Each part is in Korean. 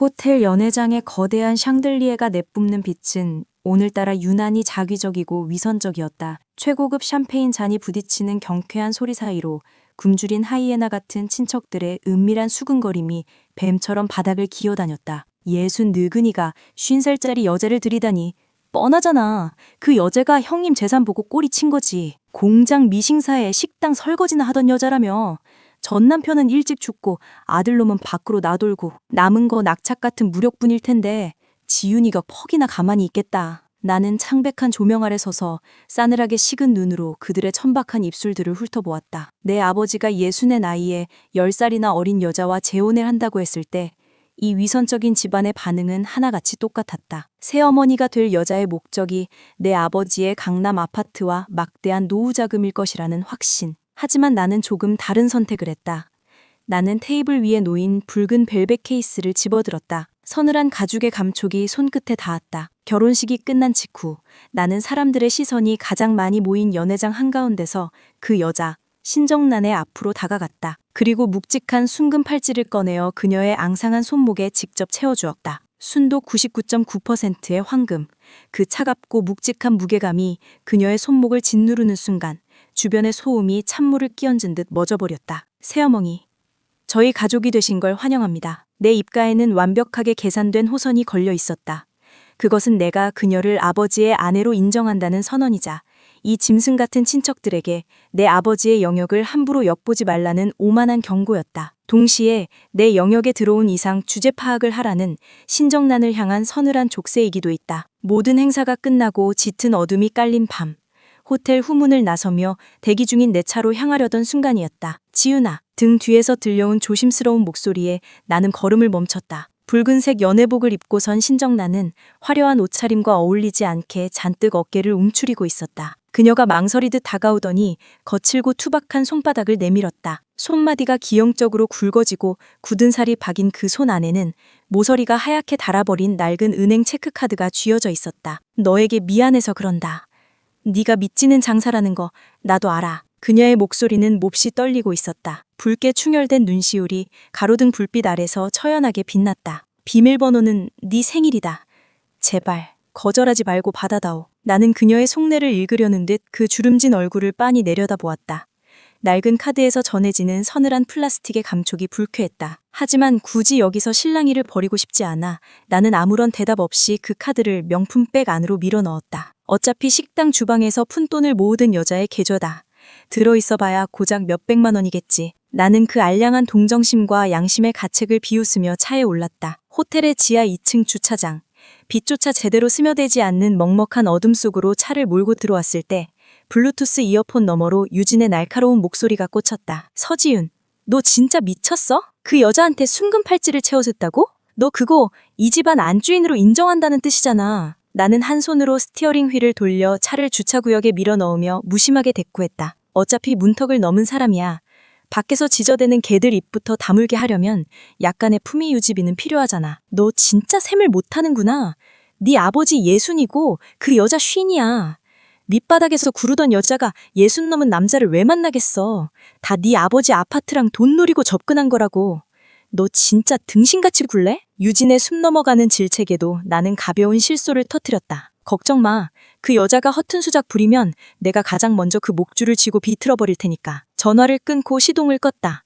호텔 연회장의 거대한 샹들리에가 내뿜는 빛은 오늘따라 유난히 자기적이고 위선적이었다. 최고급 샴페인 잔이 부딪히는 경쾌한 소리 사이로 굶주린 하이에나 같은 친척들의 은밀한 수근거림이 뱀처럼 바닥을 기어다녔다. 예순 늙은이가 50살짜리 여자를 들이다니 뻔하잖아. 그 여자가 형님 재산 보고 꼬리친 거지. 공장 미싱사에 식당 설거지나 하던 여자라며. 전 남편은 일찍 죽고 아들놈은 밖으로 나돌고 남은 거 낙착 같은 무력분일 텐데 지윤이가 퍽이나 가만히 있겠다. 나는 창백한 조명 아래 서서 싸늘하게 식은 눈으로 그들의 천박한 입술들을 훑어보았다. 내 아버지가 60의 나이에 10살이나 어린 여자와 재혼을 한다고 했을 때 이 위선적인 집안의 반응은 하나같이 똑같았다. 새어머니가 될 여자의 목적이 내 아버지의 강남 아파트와 막대한 노후 자금일 것이라는 확신. 하지만 나는 조금 다른 선택을 했다. 나는 테이블 위에 놓인 붉은 벨벳 케이스를 집어들었다. 서늘한 가죽의 감촉이 손끝에 닿았다. 결혼식이 끝난 직후 나는 사람들의 시선이 가장 많이 모인 연회장 한가운데서 그 여자 신정란의 앞으로 다가갔다. 그리고 묵직한 순금 팔찌를 꺼내어 그녀의 앙상한 손목에 직접 채워주었다. 순도 99.9%의 황금, 그 차갑고 묵직한 무게감이 그녀의 손목을 짓누르는 순간 주변의 소음이 찬물을 끼얹은 듯 멎어버렸다. 새어머니, 저희 가족이 되신 걸 환영합니다. 내 입가에는 완벽하게 계산된 호선이 걸려 있었다. 그것은 내가 그녀를 아버지의 아내로 인정한다는 선언이자 이 짐승 같은 친척들에게 내 아버지의 영역을 함부로 엿보지 말라는 오만한 경고였다. 동시에 내 영역에 들어온 이상 주제 파악을 하라는 신정란을 향한 서늘한 족쇄이기도 했다. 모든 행사가 끝나고 짙은 어둠이 깔린 밤. 호텔 후문을 나서며 대기 중인 내 차로 향하려던 순간이었다. 지윤아, 등 뒤에서 들려온 조심스러운 목소리에 나는 걸음을 멈췄다. 붉은색 연회복을 입고 선 신정란은 화려한 옷차림과 어울리지 않게 잔뜩 어깨를 움츠리고 있었다. 그녀가 망설이듯 다가오더니 거칠고 투박한 손바닥을 내밀었다. 손마디가 기형적으로 굵어지고 굳은 살이 박인 그 손 안에는 모서리가 하얗게 닳아버린 낡은 은행 체크카드가 쥐어져 있었다. 너에게 미안해서 그런다. 네가 믿지는 장사라는 거 나도 알아. 그녀의 목소리는 몹시 떨리고 있었다. 붉게 충혈된 눈시울이 가로등 불빛 아래서 처연하게 빛났다. 비밀번호는 네 생일이다. 제발 거절하지 말고 받아다오. 나는 그녀의 속내를 읽으려는 듯 그 주름진 얼굴을 빤히 내려다보았다. 낡은 카드에서 전해지는 서늘한 플라스틱의 감촉이 불쾌했다. 하지만 굳이 여기서 실랑이를 벌이고 싶지 않아 나는 아무런 대답 없이 그 카드를 명품백 안으로 밀어넣었다. 어차피 식당 주방에서 푼돈을 모으던 여자의 계좌다. 들어있어봐야 고작 몇백만 원이겠지. 나는 그 알량한 동정심과 양심의 가책을 비웃으며 차에 올랐다. 호텔의 지하 2층 주차장. 빛조차 제대로 스며들지 않는 먹먹한 어둠 속으로 차를 몰고 들어왔을 때 블루투스 이어폰 너머로 유진의 날카로운 목소리가 꽂혔다. 서지윤, 너 진짜 미쳤어? 그 여자한테 순금 팔찌를 채워줬다고? 너 그거 이 집안 안주인으로 인정한다는 뜻이잖아. 나는 한 손으로 스티어링 휠을 돌려 차를 주차구역에 밀어넣으며 무심하게 대꾸했다. 어차피 문턱을 넘은 사람이야. 밖에서 지저대는 개들 입부터 다물게 하려면 약간의 품위 유지비는 필요하잖아. 너 진짜 셈을 못하는구나. 네 아버지 예순이고 그 여자 쉰이야. 밑바닥에서 구르던 여자가 60 넘은 남자를 왜 만나겠어. 다 네 아버지 아파트랑 돈 노리고 접근한 거라고. 너 진짜 등신같이 굴래? 유진의 숨 넘어가는 질책에도 나는 가벼운 실소를 터뜨렸다. 걱정 마. 그 여자가 허튼 수작 부리면 내가 가장 먼저 그 목줄을 쥐고 비틀어버릴 테니까. 전화를 끊고 시동을 껐다.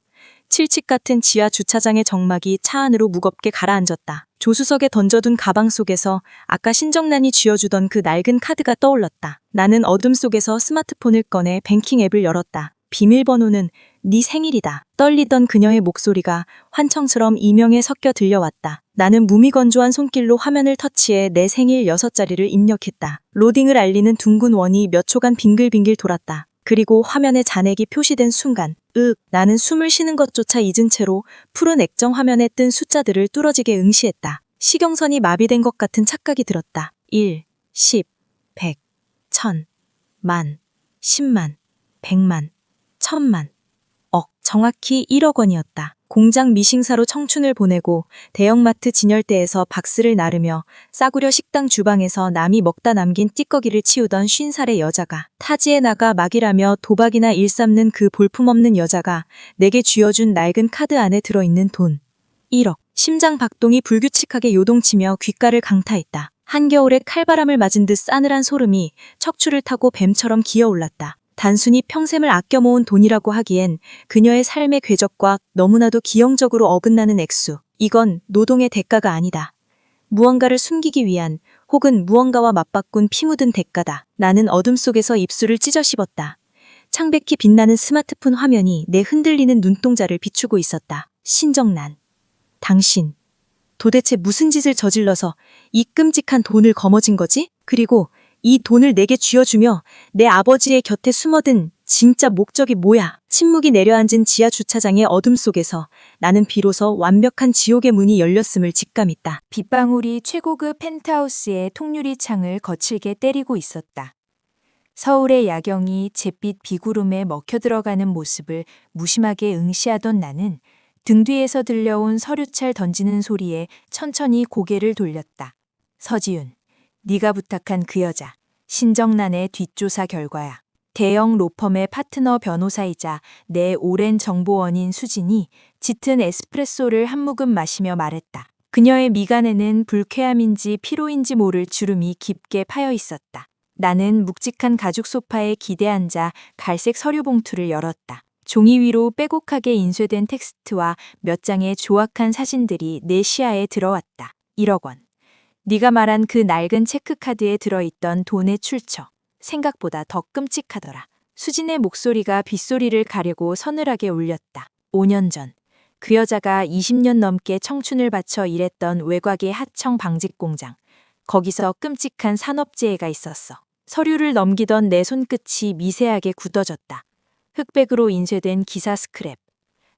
칠칙 같은 지하 주차장의 정막이 차 안으로 무겁게 가라앉았다. 조수석에 던져둔 가방 속에서 아까 신정란이 쥐어주던 그 낡은 카드가 떠올랐다. 나는 어둠 속에서 스마트폰을 꺼내 뱅킹 앱을 열었다. 비밀번호는 네 생일이다. 떨리던 그녀의 목소리가 환청처럼 이명에 섞여 들려왔다. 나는 무미건조한 손길로 화면을 터치해 내 생일 6자리를 입력했다. 로딩을 알리는 둥근 원이 몇 초간 빙글빙글 돌았다. 그리고 화면에 잔액이 표시된 순간 나는 숨을 쉬는 것조차 잊은 채로 푸른 액정 화면에 뜬 숫자들을 뚫어지게 응시했다. 시경선이 마비된 것 같은 착각이 들었다. 1, 10, 100, 1000, 만, 10만, 100만, 1000만, 억. 정확히 1억 원이었다. 공장 미싱사로 청춘을 보내고 대형마트 진열대에서 박스를 나르며 싸구려 식당 주방에서 남이 먹다 남긴 찌꺼기를 치우던 50살의 여자가 타지에 나가 막일하며 도박이나 일삼는 그 볼품없는 여자가 내게 쥐어준 낡은 카드 안에 들어있는 돈 1억. 심장 박동이 불규칙하게 요동치며 귓가를 강타했다. 한겨울에 칼바람을 맞은 듯 싸늘한 소름이 척추를 타고 뱀처럼 기어올랐다. 단순히 평생을 아껴 모은 돈이라고 하기엔 그녀의 삶의 궤적과 너무나도 기형적으로 어긋나는 액수. 이건 노동의 대가가 아니다. 무언가를 숨기기 위한 혹은 무언가와 맞바꾼 피 묻은 대가다. 나는 어둠 속에서 입술을 찢어 씹었다. 창백히 빛나는 스마트폰 화면이 내 흔들리는 눈동자를 비추고 있었다. 신정난. 당신. 도대체 무슨 짓을 저질러서 이 끔찍한 돈을 거머쥔 거지? 그리고 이 돈을 내게 쥐어주며 내 아버지의 곁에 숨어든 진짜 목적이 뭐야? 침묵이 내려앉은 지하 주차장의 어둠 속에서 나는 비로소 완벽한 지옥의 문이 열렸음을 직감했다. 빗방울이 최고급 펜트하우스의 통유리 창을 거칠게 때리고 있었다. 서울의 야경이 잿빛 비구름에 먹혀들어가는 모습을 무심하게 응시하던 나는 등 뒤에서 들려온 서류찰 던지는 소리에 천천히 고개를 돌렸다. 서지윤, 네가 부탁한 그 여자, 신정난의 뒷조사 결과야. 대형 로펌의 파트너 변호사이자 내 오랜 정보원인 수진이 짙은 에스프레소를 한 모금 마시며 말했다. 그녀의 미간에는 불쾌함인지 피로인지 모를 주름이 깊게 파여 있었다. 나는 묵직한 가죽 소파에 기대 앉아 갈색 서류 봉투를 열었다. 종이 위로 빼곡하게 인쇄된 텍스트와 몇 장의 조악한 사진들이 내 시야에 들어왔다. 1억 원. 네가 말한 그 낡은 체크카드에 들어있던 돈의 출처. 생각보다 더 끔찍하더라. 수진의 목소리가 빗소리를 가려고 서늘하게 울렸다. 5년 전, 그 여자가 20년 넘게 청춘을 바쳐 일했던 외곽의 하청 방직 공장. 거기서 끔찍한 산업재해가 있었어. 서류를 넘기던 내 손끝이 미세하게 굳어졌다. 흑백으로 인쇄된 기사 스크랩.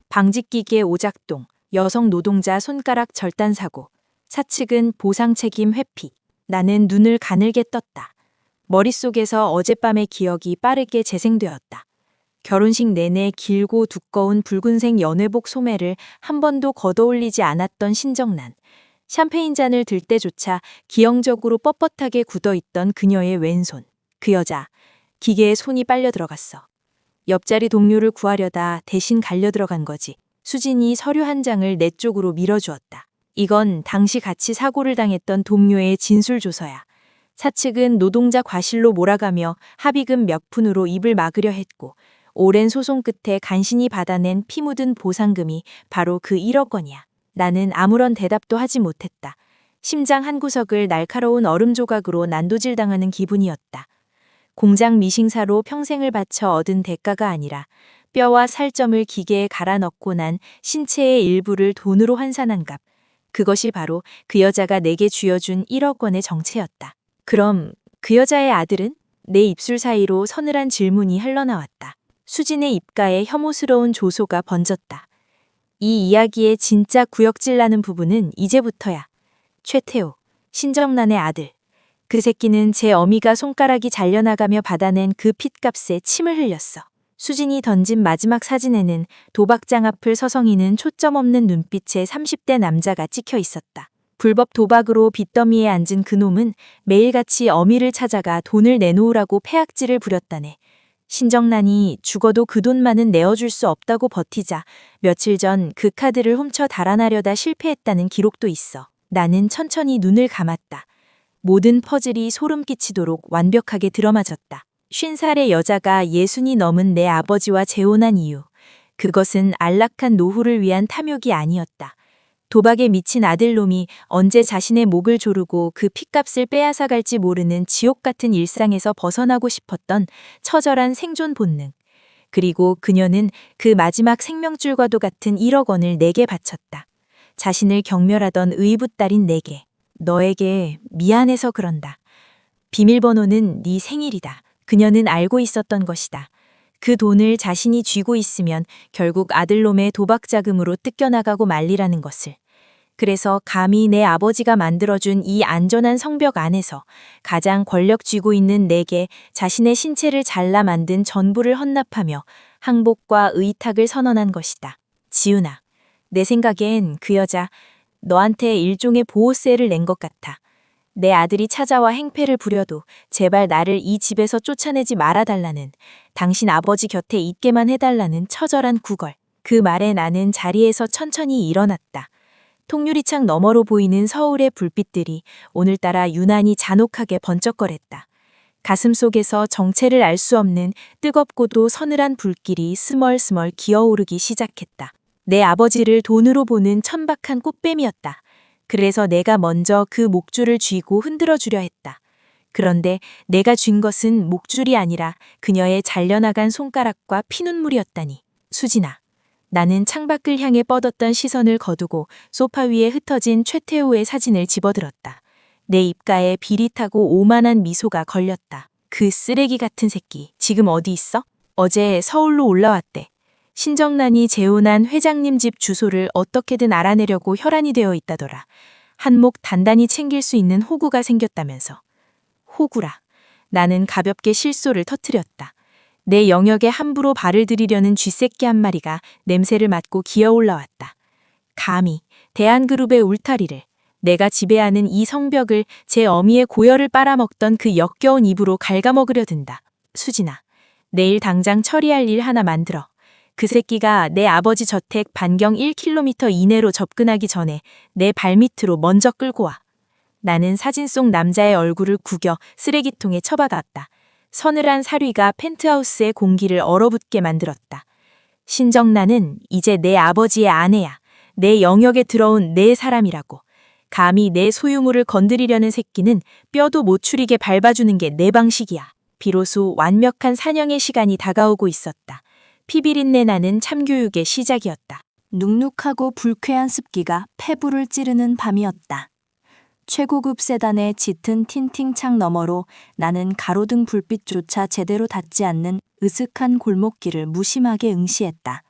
방직기계 오작동, 여성 노동자 손가락 절단 사고. 사측은 보상 책임 회피. 나는 눈을 가늘게 떴다. 머릿속에서 어젯밤의 기억이 빠르게 재생되었다. 결혼식 내내 길고 두꺼운 붉은색 연회복 소매를 한 번도 걷어올리지 않았던 신정난. 샴페인 잔을 들 때조차 기형적으로 뻣뻣하게 굳어있던 그녀의 왼손. 그 여자, 기계에 손이 빨려 들어갔어. 옆자리 동료를 구하려다 대신 갈려 들어간 거지. 수진이 서류 한 장을 내 쪽으로 밀어주었다. 이건 당시 같이 사고를 당했던 동료의 진술조서야. 사측은 노동자 과실로 몰아가며 합의금 몇 푼으로 입을 막으려 했고 오랜 소송 끝에 간신히 받아낸 피 묻은 보상금이 바로 그 1억 원이야. 나는 아무런 대답도 하지 못했다. 심장 한 구석을 날카로운 얼음 조각으로 난도질당하는 기분이었다. 공장 미싱사로 평생을 바쳐 얻은 대가가 아니라 뼈와 살점을 기계에 갈아 넣고 난 신체의 일부를 돈으로 환산한 값. 그것이 바로 그 여자가 내게 쥐어준 1억 원의 정체였다. 그럼 그 여자의 아들은? 내 입술 사이로 서늘한 질문이 흘러나왔다. 수진의 입가에 혐오스러운 조소가 번졌다. 이 이야기의 진짜 구역질 나는 부분은 이제부터야. 최태호, 신정난의 아들. 그 새끼는 제 어미가 손가락이 잘려나가며 받아낸 그 핏값에 침을 흘렸어. 수진이 던진 마지막 사진에는 도박장 앞을 서성이는 초점 없는 눈빛의 30대 남자가 찍혀 있었다. 불법 도박으로 빚더미에 앉은 그놈은 매일같이 어미를 찾아가 돈을 내놓으라고 패악질을 부렸다네. 신정난이 죽어도 그 돈만은 내어줄 수 없다고 버티자 며칠 전 그 카드를 훔쳐 달아나려다 실패했다는 기록도 있어. 나는 천천히 눈을 감았다. 모든 퍼즐이 소름 끼치도록 완벽하게 들어맞았다. 50살의 여자가 60이 넘은 내 아버지와 재혼한 이유. 그것은 안락한 노후를 위한 탐욕이 아니었다. 도박에 미친 아들놈이 언제 자신의 목을 조르고 그 핏값을 빼앗아갈지 모르는 지옥 같은 일상에서 벗어나고 싶었던 처절한 생존 본능. 그리고 그녀는 그 마지막 생명줄과도 같은 1억 원을 내게 바쳤다. 자신을 경멸하던 의붓딸인 내게. 너에게 미안해서 그런다. 비밀번호는 네 생일이다. 그녀는 알고 있었던 것이다. 그 돈을 자신이 쥐고 있으면 결국 아들놈의 도박 자금으로 뜯겨나가고 말리라는 것을. 그래서 감히 내 아버지가 만들어준 이 안전한 성벽 안에서 가장 권력 쥐고 있는 내게 자신의 신체를 잘라 만든 전부를 헌납하며 항복과 의탁을 선언한 것이다. 지훈아, 내 생각엔 그 여자 너한테 일종의 보호세를 낸 것 같아. 내 아들이 찾아와 행패를 부려도 제발 나를 이 집에서 쫓아내지 말아달라는, 당신 아버지 곁에 있게만 해달라는 처절한 구걸. 그 말에 나는 자리에서 천천히 일어났다. 통유리창 너머로 보이는 서울의 불빛들이 오늘따라 유난히 잔혹하게 번쩍거렸다. 가슴속에서 정체를 알 수 없는 뜨겁고도 서늘한 불길이 스멀스멀 기어오르기 시작했다. 내 아버지를 돈으로 보는 천박한 꽃뱀이었다. 그래서 내가 먼저 그 목줄을 쥐고 흔들어 주려 했다. 그런데 내가 쥔 것은 목줄이 아니라 그녀의 잘려나간 손가락과 피눈물이었다니. 수진아. 나는 창밖을 향해 뻗었던 시선을 거두고 소파 위에 흩어진 최태우의 사진을 집어들었다. 내 입가에 비릿하고 오만한 미소가 걸렸다. 그 쓰레기 같은 새끼, 지금 어디 있어? 어제 서울로 올라왔대. 신정난이 재혼한 회장님 집 주소를 어떻게든 알아내려고 혈안이 되어 있다더라. 한몫 단단히 챙길 수 있는 호구가 생겼다면서. 호구라. 나는 가볍게 실소를 터뜨렸다. 내 영역에 함부로 발을 들이려는 쥐새끼 한 마리가 냄새를 맡고 기어 올라왔다. 감히 대한그룹의 울타리를, 내가 지배하는 이 성벽을 제 어미의 고열을 빨아먹던 그 역겨운 입으로 갉아먹으려 든다. 수진아, 내일 당장 처리할 일 하나 만들어. 그 새끼가 내 아버지 저택 반경 1km 이내로 접근하기 전에 내 발밑으로 먼저 끌고 와. 나는 사진 속 남자의 얼굴을 구겨 쓰레기통에 처박았다. 서늘한 사위가 펜트하우스의 공기를 얼어붙게 만들었다. 신정나는 이제 내 아버지의 아내야. 내 영역에 들어온 내 사람이라고. 감히 내 소유물을 건드리려는 새끼는 뼈도 못 추리게 밟아주는 게 내 방식이야. 비로소 완벽한 사냥의 시간이 다가오고 있었다. 피비린내 나는 참교육의 시작이었다. 눅눅하고 불쾌한 습기가 폐부를 찌르는 밤이었다. 최고급 세단의 짙은 틴팅창 너머로 나는 가로등 불빛조차 제대로 닿지 않는 으슥한 골목길을 무심하게 응시했다.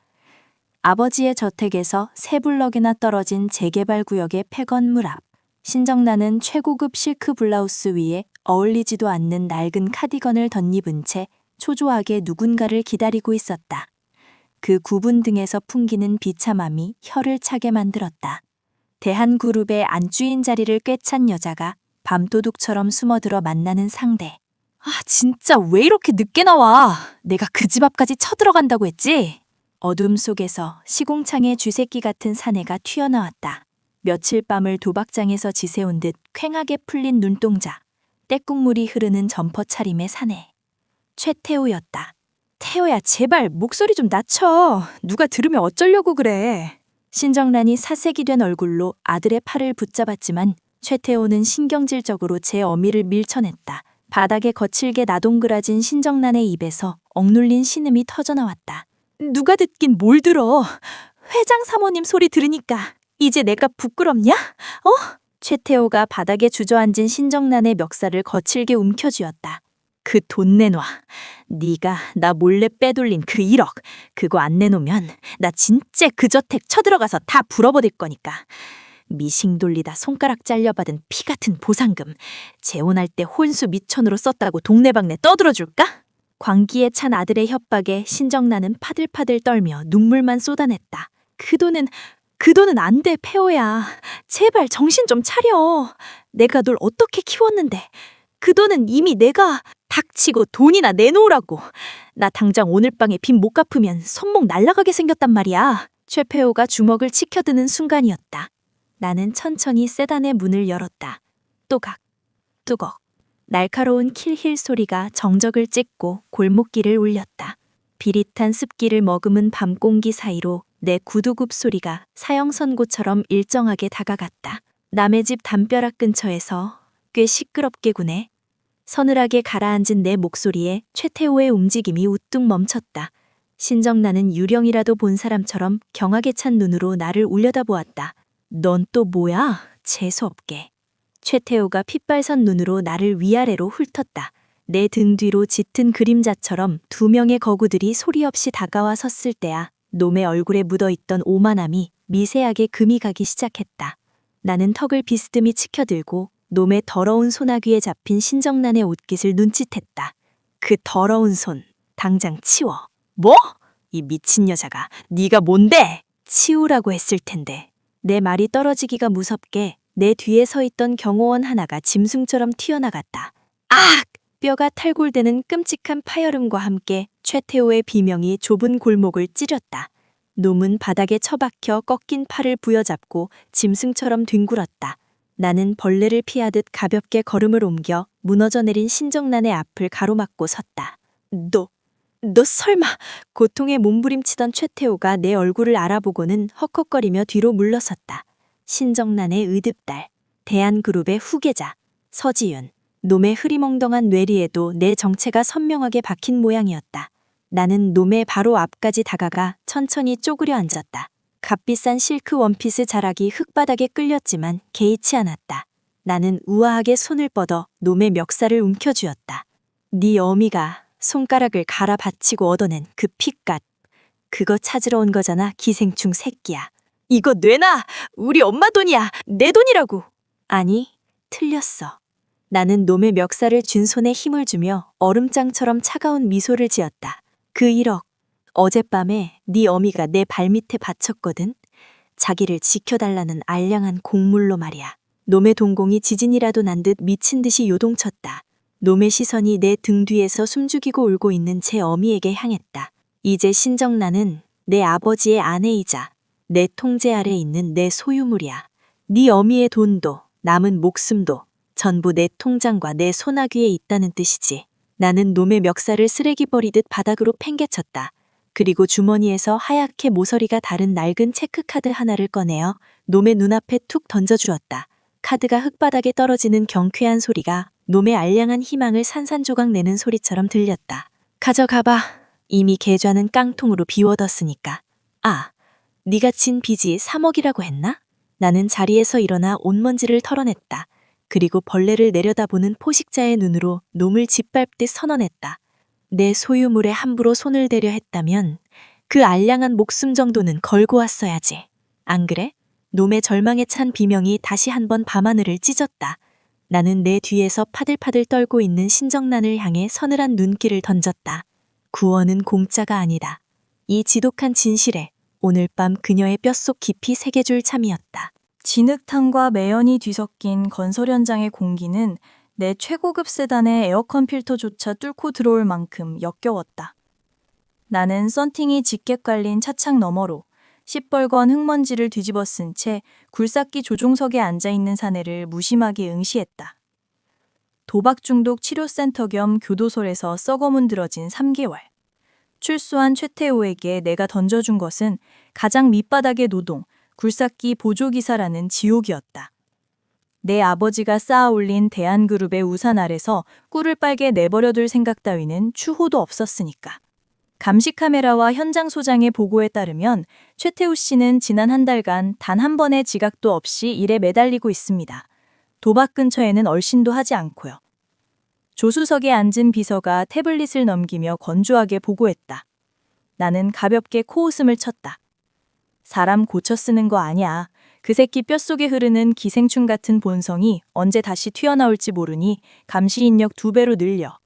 아버지의 저택에서 세 블럭이나 떨어진 재개발 구역의 폐건물 앞. 신정나는 최고급 실크 블라우스 위에 어울리지도 않는 낡은 카디건을 덧입은 채 초조하게 누군가를 기다리고 있었다. 그 구분 등에서 풍기는 비참함이 혀를 차게 만들었다. 대한그룹의 안주인 자리를 꿰찬 여자가 밤도둑처럼 숨어들어 만나는 상대. 아, 진짜 왜 이렇게 늦게 나와? 내가 그 집 앞까지 쳐들어간다고 했지? 어둠 속에서 시공창의 쥐새끼 같은 사내가 튀어나왔다. 며칠 밤을 도박장에서 지새운 듯 퀭하게 풀린 눈동자. 때국물이 흐르는 점퍼 차림의 사내. 최태우였다. 태호야, 제발 목소리 좀 낮춰. 누가 들으면 어쩌려고 그래. 신정란이 사색이 된 얼굴로 아들의 팔을 붙잡았지만 최태호는 신경질적으로 제 어미를 밀쳐냈다. 바닥에 거칠게 나동그라진 신정란의 입에서 억눌린 신음이 터져나왔다. 누가 듣긴 뭘 들어. 회장 사모님 소리 들으니까 이제 내가 부끄럽냐? 최태호가 바닥에 주저앉은 신정란의 멱살을 거칠게 움켜쥐었다. 그 돈 내놔. 네가 나 몰래 빼돌린 그 1억. 그거 안 내놓으면 나 진짜 그 저택 쳐들어가서 다 불어버릴 거니까. 미싱 돌리다 손가락 잘려받은 피 같은 보상금. 재혼할 때 혼수 미천으로 썼다고 동네방네 떠들어줄까? 광기에 찬 아들의 협박에 신정나는 파들파들 떨며 눈물만 쏟아냈다. 그 돈은 안 돼, 폐호야. 제발 정신 좀 차려. 내가 널 어떻게 키웠는데. 그 돈은 이미 내가 닥치고 돈이나 내놓으라고. 나 당장 오늘 방에 빚 못 갚으면 손목 날아가게 생겼단 말이야. 최폐호가 주먹을 치켜드는 순간이었다. 나는 천천히 세단의 문을 열었다. 또각, 뚜걱. 날카로운 킬힐 소리가 정적을 찍고 골목길을 울렸다. 비릿한 습기를 머금은 밤 공기 사이로 내 구두굽 소리가 사형선고처럼 일정하게 다가갔다. 남의 집 담벼락 근처에서 꽤 시끄럽게 구네. 서늘하게 가라앉은 내 목소리에 최태호의 움직임이 우뚝 멈췄다. 신정나는 유령이라도 본 사람처럼 경악에 찬 눈으로 나를 울려다보았다. 넌 또 뭐야? 재수없게. 최태호가 핏발선 눈으로 나를 위아래로 훑었다. 내 등 뒤로 짙은 그림자처럼 2명의 거구들이 소리 없이 다가와 섰을 때야 놈의 얼굴에 묻어있던 오만함이 미세하게 금이 가기 시작했다. 나는 턱을 비스듬히 치켜들고 놈의 더러운 소나귀에 잡힌 신정란의 옷깃을 눈짓했다. 그 더러운 손, 당장 치워. 뭐? 이 미친 여자가 네가 뭔데? 치우라고 했을 텐데. 내 말이 떨어지기가 무섭게 내 뒤에 서 있던 경호원 하나가 짐승처럼 튀어나갔다. 악! 뼈가 탈골되는 끔찍한 파열음과 함께 최태호의 비명이 좁은 골목을 찌렸다. 놈은 바닥에 처박혀 꺾인 팔을 부여잡고 짐승처럼 뒹굴었다. 나는 벌레를 피하듯 가볍게 걸음을 옮겨 무너져 내린 신정난의 앞을 가로막고 섰다. 너 설마. 고통에 몸부림치던 최태호가 내 얼굴을 알아보고는 헉헉거리며 뒤로 물러섰다. 신정난의 의듭딸, 대한그룹의 후계자, 서지윤. 놈의 흐리멍덩한 뇌리에도 내 정체가 선명하게 박힌 모양이었다. 나는 놈의 바로 앞까지 다가가 천천히 쪼그려 앉았다. 값비싼 실크 원피스 자락이 흙바닥에 끌렸지만 개의치 않았다. 나는 우아하게 손을 뻗어 놈의 멱살을 움켜쥐었다. 네 어미가 손가락을 갈아 받치고 얻어낸 그 핏값. 그거 찾으러 온 거잖아, 기생충 새끼야. 이거 뇌나! 우리 엄마 돈이야! 내 돈이라고! 아니, 틀렸어. 나는 놈의 멱살을 쥔 손에 힘을 주며 얼음장처럼 차가운 미소를 지었다. 그 1억, 어젯밤에 네 어미가 내 발밑에 받쳤거든. 자기를 지켜달라는 알량한 곡물로 말이야. 놈의 동공이 지진이라도 난 듯 미친 듯이 요동쳤다. 놈의 시선이 내 등 뒤에서 숨죽이고 울고 있는 제 어미에게 향했다. 이제 신정나는 내 아버지의 아내이자 내 통제 아래 있는 내 소유물이야. 네 어미의 돈도 남은 목숨도 전부 내 통장과 내 소나귀에 있다는 뜻이지. 나는 놈의 멱살을 쓰레기 버리듯 바닥으로 팽개쳤다. 그리고 주머니에서 하얗게 모서리가 다른 낡은 체크카드 하나를 꺼내어 놈의 눈앞에 툭 던져주었다. 카드가 흙바닥에 떨어지는 경쾌한 소리가 놈의 알량한 희망을 산산조각 내는 소리처럼 들렸다. 가져가봐. 이미 계좌는 깡통으로 비워뒀으니까. 아, 네가 진 빚이 3억이라고 했나? 나는 자리에서 일어나 온먼지를 털어냈다. 그리고 벌레를 내려다보는 포식자의 눈으로 놈을 짓밟듯 선언했다. 내 소유물에 함부로 손을 대려 했다면 그 알량한 목숨 정도는 걸고 왔어야지. 안 그래? 놈의 절망에 찬 비명이 다시 한번 밤하늘을 찢었다. 나는 내 뒤에서 파들파들 떨고 있는 신정난을 향해 서늘한 눈길을 던졌다. 구원은 공짜가 아니다. 이 지독한 진실에 오늘 밤 그녀의 뼛속 깊이 새겨줄 참이었다. 진흙탕과 매연이 뒤섞인 건설 현장의 공기는 내 최고급 세단의 에어컨 필터조차 뚫고 들어올 만큼 역겨웠다. 나는 썬팅이 짙게 깔린 차창 너머로 시뻘건 흙먼지를 뒤집어 쓴 채 굴삭기 조종석에 앉아있는 사내를 무심하게 응시했다. 도박 중독 치료센터 겸 교도소에서 썩어문드러진 3개월. 출소한 최태호에게 내가 던져준 것은 가장 밑바닥의 노동, 굴삭기 보조기사라는 지옥이었다. 내 아버지가 쌓아올린 대한그룹의 우산 아래서 꿀을 빨게 내버려둘 생각 따위는 추호도 없었으니까. 감시카메라와 현장 소장의 보고에 따르면 최태우 씨는 지난 한 달간 단 한 번의 지각도 없이 일에 매달리고 있습니다. 도박 근처에는 얼씬도 하지 않고요. 조수석에 앉은 비서가 태블릿을 넘기며 건조하게 보고했다. 나는 가볍게 코웃음을 쳤다. 사람 고쳐 쓰는 거 아니야. 그 새끼 뼛속에 흐르는 기생충 같은 본성이 언제 다시 튀어나올지 모르니 감시 인력 2배로 늘려.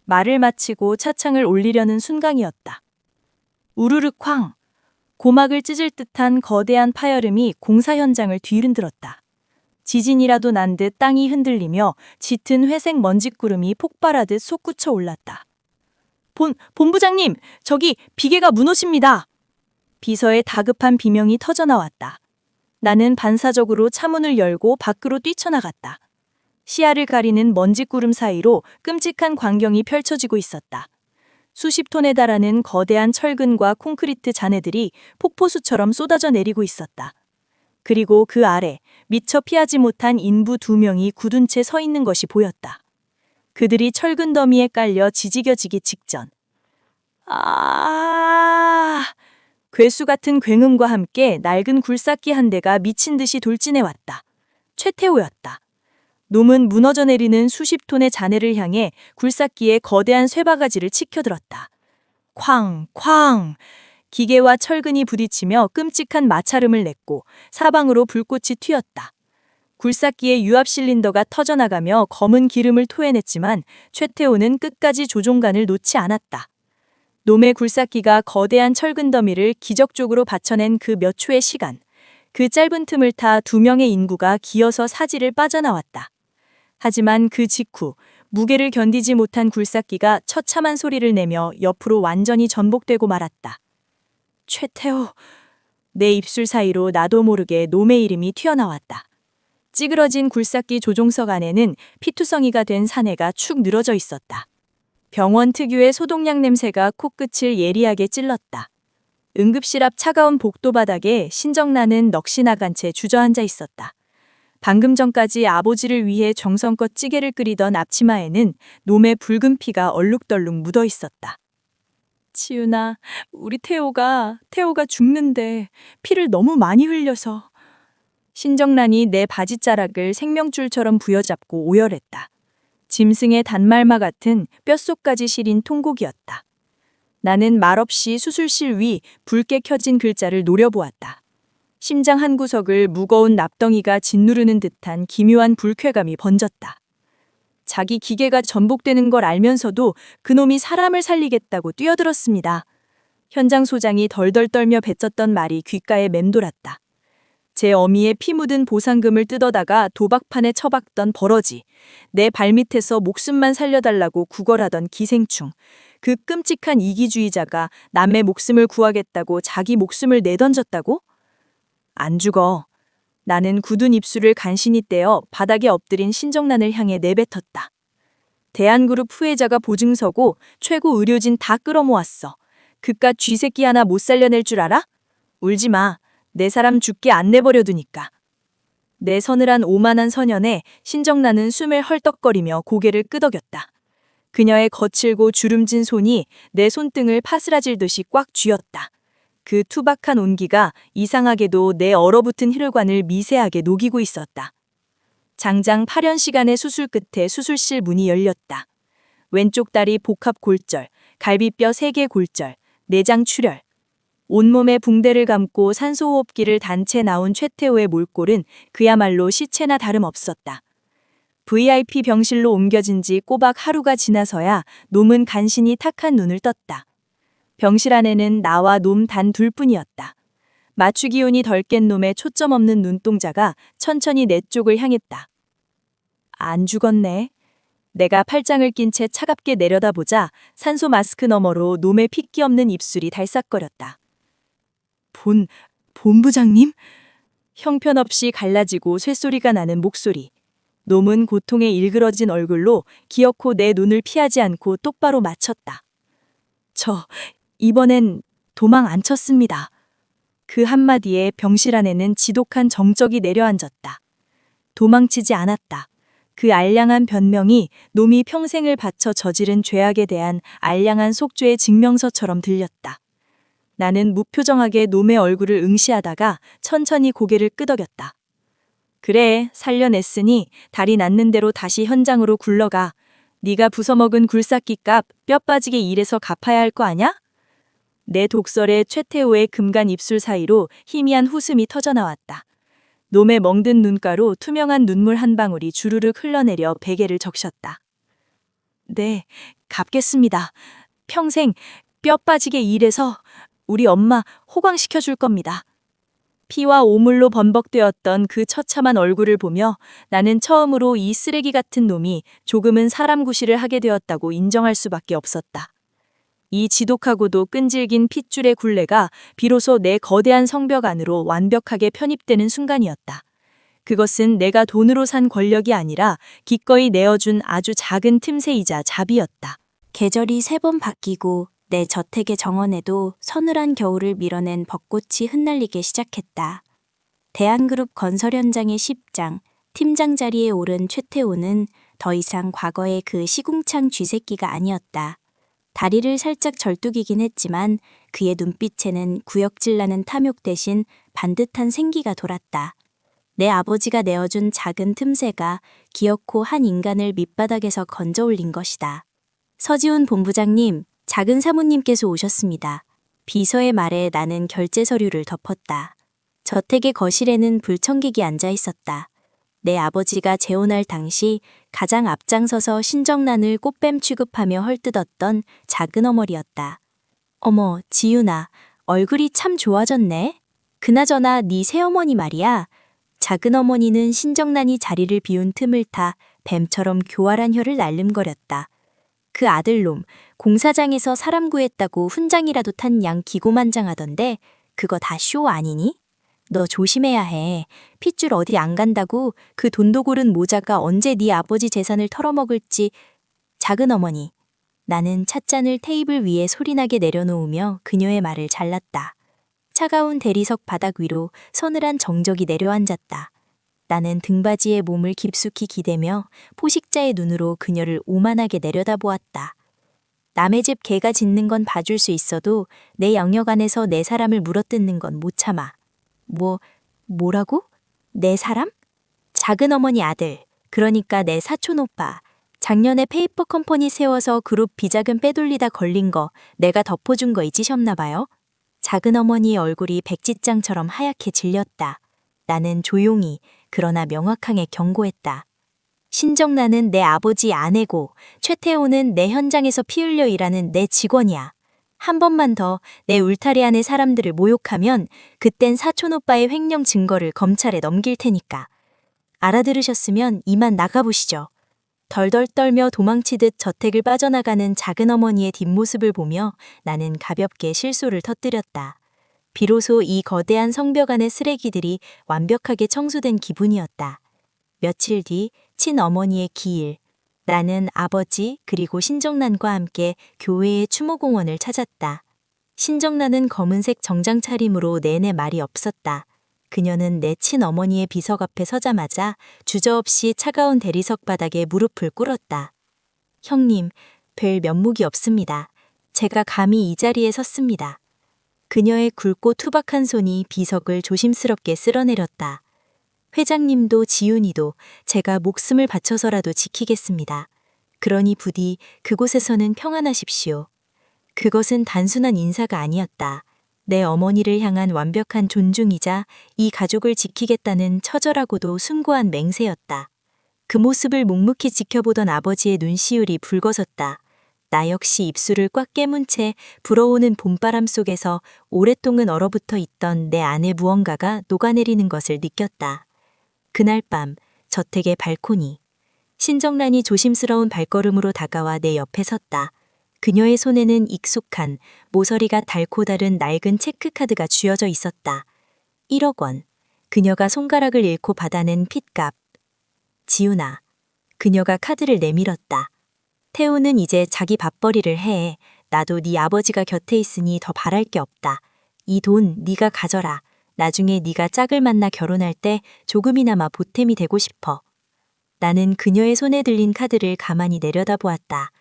말을 마치고 차창을 올리려는 순간이었다. 우르르 쾅! 고막을 찢을 듯한 거대한 파열음이 공사 현장을 뒤흔들었다. 지진이라도 난 듯 땅이 흔들리며 짙은 회색 먼지구름이 폭발하듯 솟구쳐 올랐다. 본부장님, 저기 비계가 무너집니다. 비서의 다급한 비명이 터져나왔다. 나는 반사적으로 차문을 열고 밖으로 뛰쳐나갔다. 시야를 가리는 먼지구름 사이로 끔찍한 광경이 펼쳐지고 있었다. 수십 톤에 달하는 거대한 철근과 콘크리트 잔해들이 폭포수처럼 쏟아져 내리고 있었다. 그리고 그 아래 미처 피하지 못한 인부 2명이 굳은 채 서 있는 것이 보였다. 그들이 철근 더미에 깔려 지지겨지기 직전. 괴수 같은 굉음과 함께 낡은 굴삭기 한 대가 미친 듯이 돌진해왔다. 최태호였다. 놈은 무너져 내리는 수십 톤의 잔해를 향해 굴삭기에 거대한 쇠바가지를 치켜들었다. 쾅! 쾅! 기계와 철근이 부딪히며 끔찍한 마찰음을 냈고 사방으로 불꽃이 튀었다. 굴삭기의 유압 실린더가 터져나가며 검은 기름을 토해냈지만 최태호는 끝까지 조종간을 놓지 않았다. 놈의 굴삭기가 거대한 철근 더미를 기적적으로 받쳐낸 그 몇 초의 시간, 그 짧은 틈을 타 2명의 인구가 기어서 사지를 빠져나왔다. 하지만 그 직후 무게를 견디지 못한 굴삭기가 처참한 소리를 내며 옆으로 완전히 전복되고 말았다. 최태호. 내 입술 사이로 나도 모르게 놈의 이름이 튀어나왔다. 찌그러진 굴삭기 조종석 안에는 피투성이가 된 사내가 축 늘어져 있었다. 병원 특유의 소독약 냄새가 코끝을 예리하게 찔렀다. 응급실 앞 차가운 복도 바닥에 신정나는 넋이 나간 채 주저앉아 있었다. 방금 전까지 아버지를 위해 정성껏 찌개를 끓이던 앞치마에는 놈의 붉은 피가 얼룩덜룩 묻어 있었다. 지윤아, 우리 태호가 죽는데 피를 너무 많이 흘려서. 신정란이 내 바지자락을 생명줄처럼 부여잡고 오열했다. 짐승의 단말마 같은 뼛속까지 시린 통곡이었다. 나는 말없이 수술실 위 붉게 켜진 글자를 노려보았다. 심장 한 구석을 무거운 납덩이가 짓누르는 듯한 기묘한 불쾌감이 번졌다. 자기 기계가 전복되는 걸 알면서도 그놈이 사람을 살리겠다고 뛰어들었습니다. 현장 소장이 덜덜 떨며 뱉었던 말이 귓가에 맴돌았다. 제 어미의 피 묻은 보상금을 뜯어다가 도박판에 처박던 버러지, 내 발밑에서 목숨만 살려달라고 구걸하던 기생충, 그 끔찍한 이기주의자가 남의 목숨을 구하겠다고 자기 목숨을 내던졌다고? 안 죽어. 나는 굳은 입술을 간신히 떼어 바닥에 엎드린 신정란을 향해 내뱉었다. 대한그룹 후회자가 보증서고 최고 의료진 다 끌어모았어. 그깟 쥐새끼 하나 못 살려낼 줄 알아? 울지 마. 내 사람 죽게 안 내버려 두니까. 내 서늘한 오만한 선연에 신정란은 숨을 헐떡거리며 고개를 끄덕였다. 그녀의 거칠고 주름진 손이 내 손등을 파스라질듯이 꽉 쥐었다. 그 투박한 온기가 이상하게도 내 얼어붙은 혈관을 미세하게 녹이고 있었다. 장장 8연 시간의 수술 끝에 수술실 문이 열렸다. 왼쪽 다리 복합 골절, 갈비뼈 3개 골절, 내장 출혈. 온몸에 붕대를 감고 산소호흡기를 단체 나온 최태호의 몰골은 그야말로 시체나 다름없었다. VIP 병실로 옮겨진 지 꼬박 하루가 지나서야 놈은 간신히 탁한 눈을 떴다. 병실 안에는 나와 놈 단 둘뿐이었다. 맞추기운이 덜 깬 놈의 초점 없는 눈동자가 천천히 내 쪽을 향했다. 안 죽었네. 내가 팔짱을 낀 채 차갑게 내려다보자 산소 마스크 너머로 놈의 핏기 없는 입술이 달싹거렸다. 본부장님? 형편없이 갈라지고 쇳소리가 나는 목소리. 놈은 고통에 일그러진 얼굴로 기어코 내 눈을 피하지 않고 똑바로 맞췄다. 이번엔 도망 안 쳤습니다. 그 한마디에 병실 안에는 지독한 정적이 내려앉았다. 도망치지 않았다. 그 알량한 변명이 놈이 평생을 바쳐 저지른 죄악에 대한 알량한 속죄의 증명서처럼 들렸다. 나는 무표정하게 놈의 얼굴을 응시하다가 천천히 고개를 끄덕였다. 그래, 살려냈으니 다리 낫는 대로 다시 현장으로 굴러가. 네가 부숴먹은 굴삭기 값 뼈 빠지게 일해서 갚아야 할 거 아냐? 내 독설에 최태호의 금간 입술 사이로 희미한 웃음이 터져나왔다. 놈의 멍든 눈가로 투명한 눈물 한 방울이 주르륵 흘러내려 베개를 적셨다. 네, 갚겠습니다. 평생 뼈 빠지게 일해서 우리 엄마 호강시켜줄 겁니다. 피와 오물로 범벅되었던 그 처참한 얼굴을 보며 나는 처음으로 이 쓰레기 같은 놈이 조금은 사람 구실을 하게 되었다고 인정할 수밖에 없었다. 이 지독하고도 끈질긴 핏줄의 굴레가 비로소 내 거대한 성벽 안으로 완벽하게 편입되는 순간이었다. 그것은 내가 돈으로 산 권력이 아니라 기꺼이 내어준 아주 작은 틈새이자 자비였다. 계절이 3번 바뀌고 내 저택의 정원에도 서늘한 겨울을 밀어낸 벚꽃이 흩날리기 시작했다. 대한그룹 건설 현장의 10장, 팀장 자리에 오른 최태호는 더 이상 과거의 그 시궁창 쥐새끼가 아니었다. 다리를 살짝 절뚝이긴 했지만 그의 눈빛에는 구역질나는 탐욕 대신 반듯한 생기가 돌았다. 내 아버지가 내어준 작은 틈새가 기어코 한 인간을 밑바닥에서 건져 올린 것이다. 서지훈 본부장님, 작은 사모님께서 오셨습니다. 비서의 말에 나는 결제 서류를 덮었다. 저택의 거실에는 불청객이 앉아 있었다. 내 아버지가 재혼할 당시 가장 앞장서서 신정란을 꽃뱀 취급하며 헐뜯었던 작은 어머니였다. 어머, 지윤아, 얼굴이 참 좋아졌네. 그나저나 네 새어머니 말이야. 작은 어머니는 신정란이 자리를 비운 틈을 타 뱀처럼 교활한 혀를 날름거렸다. 그 아들놈 공사장에서 사람 구했다고 훈장이라도 탄 양 기고만장하던데 그거 다 쇼 아니니? 너 조심해야 해. 핏줄 어디 안 간다고 그 돈도 고른 모자가 언제 네 아버지 재산을 털어먹을지. 작은 어머니. 나는 찻잔을 테이블 위에 소리나게 내려놓으며 그녀의 말을 잘랐다. 차가운 대리석 바닥 위로 서늘한 정적이 내려앉았다. 나는 등받이에 몸을 깊숙이 기대며 포식자의 눈으로 그녀를 오만하게 내려다보았다. 남의 집 개가 짖는 건 봐줄 수 있어도 내 영역 안에서 내 사람을 물어뜯는 건 못 참아. 뭐라고? 내 사람? 작은 어머니 아들, 그러니까 내 사촌 오빠. 작년에 페이퍼 컴퍼니 세워서 그룹 비자금 빼돌리다 걸린 거 내가 덮어준 거 잊으셨나 봐요? 작은 어머니의 얼굴이 백지장처럼 하얗게 질렸다. 나는 조용히 그러나 명확하게 경고했다. 신정란은 내 아버지 아내고 최태호는 내 현장에서 피 흘려 일하는 내 직원이야. 한 번만 더 내 울타리 안의 사람들을 모욕하면 그땐 사촌 오빠의 횡령 증거를 검찰에 넘길 테니까. 알아들으셨으면 이만 나가보시죠. 덜덜 떨며 도망치듯 저택을 빠져나가는 작은 어머니의 뒷모습을 보며 나는 가볍게 실소를 터뜨렸다. 비로소 이 거대한 성벽 안의 쓰레기들이 완벽하게 청소된 기분이었다. 며칠 뒤 친어머니의 기일. 나는 아버지 그리고 신정란과 함께 교회의 추모공원을 찾았다. 신정란은 검은색 정장 차림으로 내내 말이 없었다. 그녀는 내 친어머니의 비석 앞에 서자마자 주저없이 차가운 대리석 바닥에 무릎을 꿇었다. 형님, 뵐 면목이 없습니다. 제가 감히 이 자리에 섰습니다. 그녀의 굵고 투박한 손이 비석을 조심스럽게 쓸어내렸다. 회장님도 지훈이도 제가 목숨을 바쳐서라도 지키겠습니다. 그러니 부디 그곳에서는 평안하십시오. 그것은 단순한 인사가 아니었다. 내 어머니를 향한 완벽한 존중이자 이 가족을 지키겠다는 처절하고도 숭고한 맹세였다. 그 모습을 묵묵히 지켜보던 아버지의 눈시울이 붉어졌다. 나 역시 입술을 꽉 깨문 채 불어오는 봄바람 속에서 오랫동안 얼어붙어 있던 내 안의 무언가가 녹아내리는 것을 느꼈다. 그날 밤 저택의 발코니. 신정란이 조심스러운 발걸음으로 다가와 내 옆에 섰다. 그녀의 손에는 익숙한 모서리가 닳고 다른 낡은 체크카드가 쥐어져 있었다. 1억 원. 그녀가 손가락을 잃고 받아낸 핏값. 지훈아. 그녀가 카드를 내밀었다. 태우는 이제 자기 밥벌이를 해. 나도 네 아버지가 곁에 있으니 더 바랄 게 없다. 이 돈 네가 가져라. 나중에 네가 짝을 만나 결혼할 때 조금이나마 보탬이 되고 싶어. 나는 그녀의 손에 들린 카드를 가만히 내려다보았다.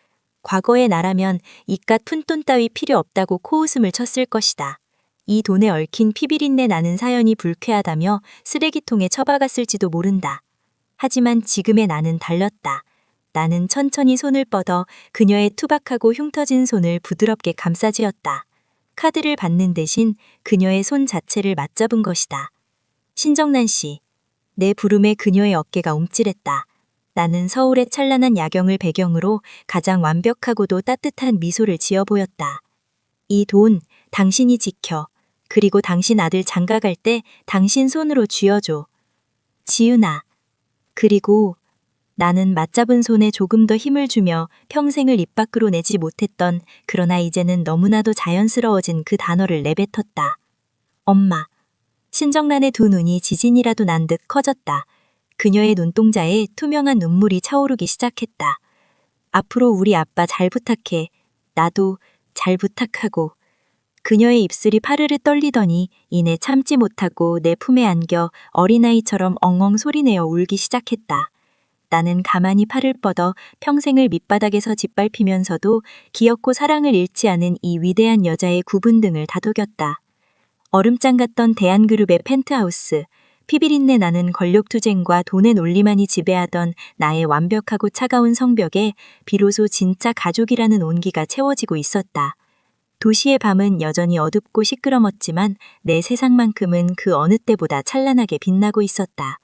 과거의 나라면 이깟 푼돈 따위 필요 없다고 코웃음을 쳤을 것이다. 이 돈에 얽힌 피비린내 나는 사연이 불쾌하다며 쓰레기통에 처박았을지도 모른다. 하지만 지금의 나는 달렸다. 나는 천천히 손을 뻗어 그녀의 투박하고 흉터진 손을 부드럽게 감싸쥐었다. 카드를 받는 대신 그녀의 손 자체를 맞잡은 것이다. 신정란 씨. 내 부름에 그녀의 어깨가 움찔했다. 나는 서울의 찬란한 야경을 배경으로 가장 완벽하고도 따뜻한 미소를 지어 보였다. 이 돈 당신이 지켜. 그리고 당신 아들 장가갈 때 당신 손으로 쥐어줘. 지훈아. 그리고 나는 맞잡은 손에 조금 더 힘을 주며 평생을 입 밖으로 내지 못했던 그러나 이제는 너무나도 자연스러워진 그 단어를 내뱉었다. 엄마. 신정란의 두 눈이 지진이라도 난 듯 커졌다. 그녀의 눈동자에 투명한 눈물이 차오르기 시작했다. 앞으로 우리 아빠 잘 부탁해. 나도 잘 부탁하고. 그녀의 입술이 파르르 떨리더니 이내 참지 못하고 내 품에 안겨 어린아이처럼 엉엉 소리내어 울기 시작했다. 나는 가만히 팔을 뻗어 평생을 밑바닥에서 짓밟히면서도 귀엽고 사랑을 잃지 않은 이 위대한 여자의 구분등을 다독였다. 얼음장 같던 대한그룹의 펜트하우스, 피비린내 나는 권력투쟁과 돈의 논리만이 지배하던 나의 완벽하고 차가운 성벽에 비로소 진짜 가족이라는 온기가 채워지고 있었다. 도시의 밤은 여전히 어둡고 시끄러웠지만 내 세상만큼은 그 어느 때보다 찬란하게 빛나고 있었다.